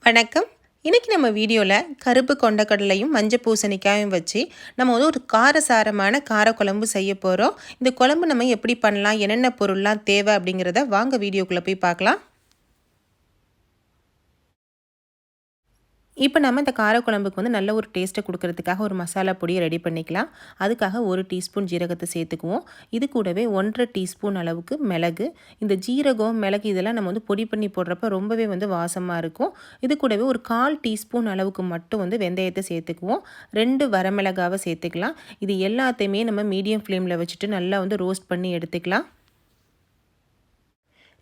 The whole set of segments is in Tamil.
வணக்கம். இன்றைக்கி நம்ம வீடியோவில் கருப்பு கொண்டக்கடலையும் மஞ்சள் பூசணிக்காயும் வச்சு நம்ம ஒரு காரசாரமான காரக்குழம்பு செய்ய போகிறோம். இந்த குழம்பு நம்ம எப்படி பண்ணலாம், என்னென்ன பொருள்லாம் தேவை அப்படிங்கிறத வாங்க வீடியோக்குள்ளே போய் பார்க்கலாம். இப்போ நம்ம இந்த காரக்குழம்புக்கு நல்ல ஒரு டேஸ்ட்டை கொடுக்கறதுக்காக ஒரு மசாலா பொடியை ரெடி பண்ணிக்கலாம். அதுக்காக 1 டீஸ்பூன் ஜீரகத்தை சேர்த்துக்குவோம். இது கூடவே 1.5 டீஸ்பூன் அளவுக்கு மிளகு. இந்த ஜீரகம், மிளகு இதெல்லாம் நம்ம பொடி பண்ணி போடுறப்ப ரொம்பவே வாசமாக இருக்கும். இது கூடவே ஒரு 1/4 டீஸ்பூன் அளவுக்கு மட்டும் வெந்தயத்தை சேர்த்துக்குவோம். 2 வரமிளகாவை சேர்த்துக்கலாம். இது எல்லாத்தையுமே நம்ம மீடியம் ஃப்ளேமில் வச்சுட்டு நல்லா ரோஸ்ட் பண்ணி எடுத்துக்கலாம்.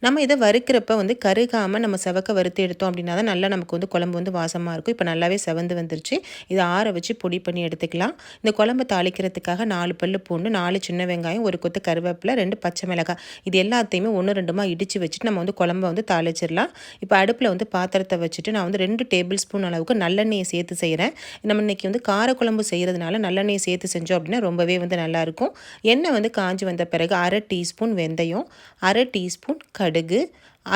நம்ம இதை வறுக்கிறப்ப கருகாமல் நம்ம செவக்க வறுத்து எடுத்தோம் அப்படின்னா தான் நல்லா நமக்கு குழம்பு வாசமாக இருக்கும். இப்போ நல்லாவே செவந்து வந்துருச்சு. இதை ஆற வச்சு பொடி பண்ணி எடுத்துக்கலாம். இந்த குழம்பு தாளிக்கிறதுக்காக 4 பல்லு பூண்டு, 4 சின்ன வெங்காயம், 1 கொத்து கருவேப்பிலை, 2 பச்சை மிளகாய் இது எல்லாத்தையுமே 1 2மா இடித்து வச்சுட்டு நம்ம குழம்பை தாளிச்சிடலாம். இப்போ அடுப்பில் பாத்திரத்தை வச்சுட்டு நான் 2 டேபிள் ஸ்பூன் அளவுக்கு நல்லெண்ணெயை சேர்த்து செய்கிறேன். நம்ம இன்றைக்கி காரக்குழம்பு செய்கிறதுனால நல்லெண்ணெயை சேர்த்து செஞ்சோம் அப்படின்னா ரொம்பவே நல்லாயிருக்கும். எண்ணெய் காஞ்சி வந்த பிறகு 1/2 டீஸ்பூன் வெந்தயம், 1/2 டீஸ்பூன் கடுகு,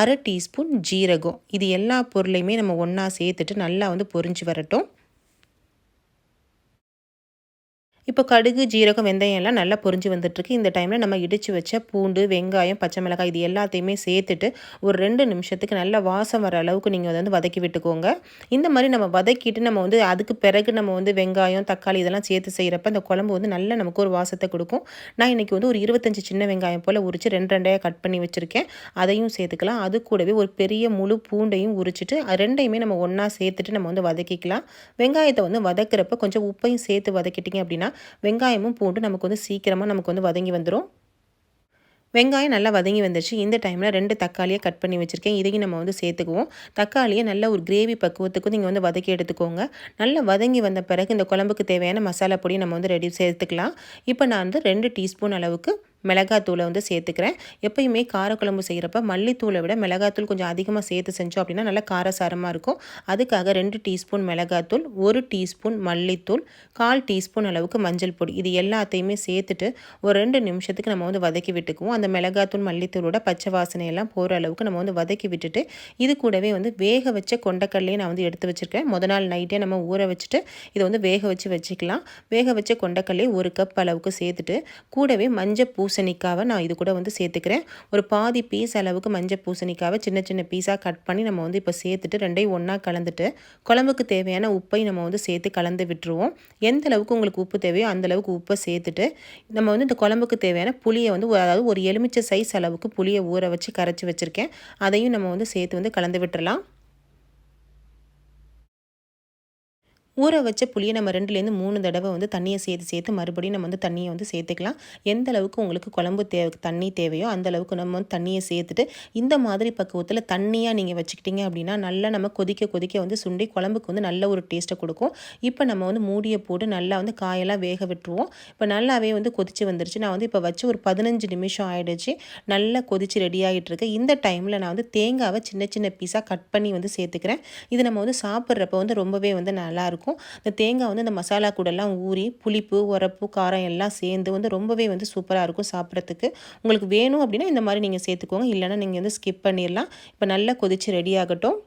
1/2 டீஸ்பூன் ஜீரகம் இது எல்லா பொருளையுமே நம்ம ஒன்றா சேர்த்துட்டு நல்லா பொரிஞ்சு வரட்டும். இப்போ கடுகு, ஜீரகம், வெந்தயம் எல்லாம் நல்லா பொரிஞ்சு வந்துட்டுருக்கு. இந்த டைமில் நம்ம இடித்து வச்ச பூண்டு, வெங்காயம், பச்சை மிளகாய் இது எல்லாத்தையுமே சேர்த்துட்டு ஒரு 2 நிமிஷத்துக்கு நல்லா வாசம் வர அளவுக்கு நீங்கள் வதக்கி விட்டுக்கோங்க. இந்த மாதிரி நம்ம வதக்கிட்டு நம்ம அதுக்கு பிறகு நம்ம வெங்காயம், தக்காளி இதெல்லாம் சேர்த்து செய்கிறப்ப அந்த குழம்பு நல்லா நமக்கு ஒரு வாசத்தை கொடுக்கும். நான் இன்றைக்கி ஒரு 25 சின்ன வெங்காயம் போல் உரித்து 2 கட் பண்ணி வச்சுருக்கேன். அதையும் சேர்த்துக்கலாம். அது கூடவே ஒரு பெரிய முழு பூண்டையும் உரிச்சிட்டு ரெண்டையுமே நம்ம ஒன்றா சேர்த்துட்டு நம்ம வதக்கிக்கலாம். வெங்காயத்தை வதக்கிறப்ப கொஞ்சம் உப்பையும் சேர்த்து வதக்கிட்டிங்க அப்படின்னா வெங்காயமும் பூண்டு நமக்கு சீக்கிரமாக நமக்கு வதங்கி வந்துடும். வெங்காயம் நல்லா வதங்கி வந்துருச்சு. இந்த டைமில் 2 தக்காளியை கட் பண்ணி வச்சுருக்கேன். இதையும் நம்ம சேர்த்துக்குவோம். தக்காளியை நல்ல ஒரு கிரேவி பக்குவத்துக்கு நீங்கள் வதக்கி எடுத்துக்கோங்க. நல்லா வதங்கி வந்த பிறகு இந்த குழம்புக்கு தேவையான மசாலா பொடி நம்ம ரெடி சேர்த்துக்கலாம். இப்போ நான் 2 டீஸ்பூன் அளவுக்கு மிளகாத்தூளை சேர்த்துக்கிறேன். எப்பயுமே காரக்குழம்பு செய்கிறப்ப மல்லித்தூளை விட மிளகாத்தூள் கொஞ்சம் அதிகமாக சேர்த்து செஞ்சோம் அப்படின்னா நல்லா காரசாரமாக இருக்கும். அதுக்காக 2 டீஸ்பூன் மிளகாத்தூள், 1 டீஸ்பூன் மல்லித்தூள், 1/4 டீஸ்பூன் அளவுக்கு மஞ்சள் பொடி இது எல்லாத்தையுமே சேர்த்துட்டு ஒரு 2 நிமிஷத்துக்கு நம்ம வதக்கி விட்டுக்குவோம். அந்த மிளகாத்தூள், மல்லித்தூளோட பச்சை வாசனையெல்லாம் போகிற அளவுக்கு நம்ம வதக்கி விட்டுட்டு இது கூடவே வேக வச்ச கொண்டக்கடலையை நான் எடுத்து வச்சுருக்கேன். முதல் நாள் நைட்டே நம்ம ஊற வச்சுட்டு இதை வேக வச்சுக்கலாம். வேக வச்ச கொண்டக்கடலையை 1 கப் அளவுக்கு சேர்த்துட்டு கூடவே மஞ்சள் பூசணிக்காவை நான் இது கூட சேர்த்துக்கிறேன். ஒரு பாதி பீஸ் அளவுக்கு மஞ்சள் பூசணிக்காவை சின்ன சின்ன பீஸாக கட் பண்ணி நம்ம இப்போ சேர்த்துட்டு ரெண்டையும் ஒன்றா கலந்துட்டு குழம்புக்கு தேவையான உப்பை நம்ம சேர்த்து கலந்து விட்டுருவோம். எந்த அளவுக்கு உங்களுக்கு உப்பு தேவையோ அந்த அளவுக்கு உப்பை சேர்த்துட்டு நம்ம இந்த குழம்புக்கு தேவையான புளியை அதாவது ஒரு எலுமிச்சை சைஸ் அளவுக்கு புளியை ஊற வச்சு கரைச்சி வச்சுருக்கேன். அதையும் நம்ம சேர்த்து கலந்து விட்டுறலாம். ஊற வச்ச புளியை நம்ம 2லேருந்து 3 தடவை தண்ணியை சேர்த்து மறுபடியும் நம்ம தண்ணியை சேர்த்துக்கலாம். எந்த அளவுக்கு உங்களுக்கு குழம்பு தண்ணி தேவையோ அந்த அளவுக்கு நம்ம தண்ணியை சேர்த்துட்டு இந்த மாதிரி பக்குவத்தில் தண்ணியாக நீங்கள் வச்சுக்கிட்டீங்க அப்படின்னா நல்லா நம்ம கொதிக்க சுண்டி குழம்புக்கு நல்ல ஒரு டேஸ்ட்டை கொடுக்கும். இப்போ நம்ம மூடியை போட்டு நல்லா காயெல்லாம் வேக விட்டுருவோம். இப்போ நல்லாவே கொதிச்சு வந்துருச்சு. நான் இப்போ வச்சு ஒரு 15 நிமிஷம் ஆகிடுச்சு. நல்லா கொதிச்சு ரெடி ஆகிட்டு இருக்கு. இந்த டைமில் நான் தேங்காவை சின்ன சின்ன பீஸாக கட் பண்ணி சேர்த்துக்கிறேன். இது நம்ம சாப்பிட்றப்ப ரொம்பவே நல்லாயிருக்கும். இந்த தேங்காய் இந்த மசாலா கூடலாம் ஊறி புளிப்பு, உரப்பு, காரம் எல்லாம் சேர்ந்து ரொம்பவே சூப்பராக இருக்கும் சாப்பிட்றதுக்கு. உங்களுக்கு வேணும் அப்படின்னா இந்த மாதிரி நீங்கள் சேர்த்துக்கோங்க. இல்லைன்னா நீங்கள் ஸ்கிப் பண்ணிடலாம். இப்போ நல்லா கொதிச்சு ரெடி ஆகட்டும்.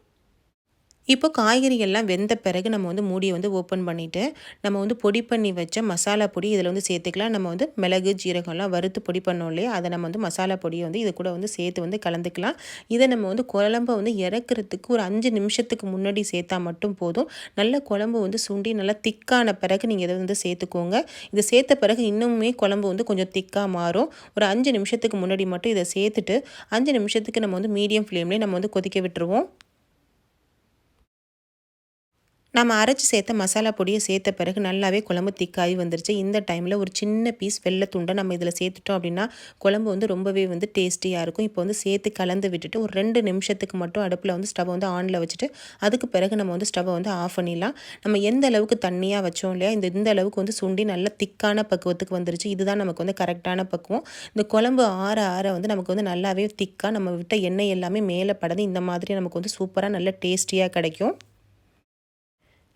இப்போ காய்கறிகள்லாம் வெந்த பிறகு நம்ம மூடியை ஓப்பன் பண்ணிவிட்டு நம்ம பொடி பண்ணி வச்ச மசாலா பொடி இதில் சேர்த்துக்கலாம். நம்ம மிளகு, ஜீரகம்லாம் வறுத்து பொடி பண்ணோம் இல்லையா, அதை நம்ம மசாலா பொடியை இது கூட சேர்த்து கலந்துக்கலாம். இதை நம்ம குழம்பை இறக்குறதுக்கு ஒரு 5 நிமிஷத்துக்கு முன்னாடி சேர்த்தா மட்டும் போதும். நல்ல குழம்பு சுண்டி நல்லா திக்கான பிறகு நீங்கள் இதை சேர்த்துக்கோங்க. இதை சேர்த்த பிறகு இன்னுமே குழம்பு கொஞ்சம் திக்காக மாறும். ஒரு 5 நிமிஷத்துக்கு முன்னாடி மட்டும் இதை சேர்த்துட்டு 5 நிமிஷத்துக்கு நம்ம மீடியம் ஃப்ளேம்லேயே நம்ம கொதிக்க விட்டுருவோம். நம்ம அரைச்சி சேர்த்த மசாலா பொடியை சேர்த்த பிறகு நல்லாவே குழம்பு திக்காகி வந்துருச்சு. இந்த டைமில் ஒரு சின்ன பீஸ் வெள்ளைத்துண்டை நம்ம இதில் சேர்த்துட்டோம் அப்படின்னா குழம்பு ரொம்பவே டேஸ்டியாக இருக்கும். இப்போ சேர்த்து கலந்து விட்டுட்டு ஒரு 2 நிமிஷத்துக்கு மட்டும் அடுப்பில் ஸ்டவ் ஆனில் வச்சுட்டு அதுக்கு பிறகு நம்ம ஸ்டவ்வை ஆஃப் பண்ணிடலாம். நம்ம எந்த அளவுக்கு தண்ணியாக வச்சோம் இல்லையா, இந்த அளவுக்கு சுண்டி நல்ல திக்கான பக்குவத்துக்கு வந்துருச்சு. இதுதான் நமக்கு கரெக்டான பக்குவம். இந்த குழம்பு ஆற ஆற நமக்கு நல்லாவே திக்காக நம்ம விட்ட எண்ணெய் எல்லாமே மேலே படந்து இந்த மாதிரி நமக்கு சூப்பராக நல்ல டேஸ்டியாக கிடைக்கும்.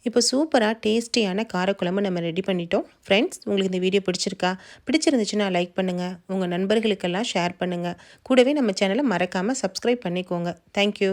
இப்போ சூப்பராக டேஸ்டியான காரக்குழம்பு நம்ம ரெடி பண்ணிட்டோம். ஃப்ரெண்ட்ஸ், உங்களுக்கு இந்த வீடியோ பிடிச்சிருந்துச்சுன்னா லைக் பண்ணுங்கள், உங்கள் நண்பர்களுக்கெல்லாம் ஷேர் பண்ணுங்கள். கூடவே நம்ம சேனலை மறக்காமல் சப்ஸ்கிரைப் பண்ணிக்கோங்க. தேங்க்யூ.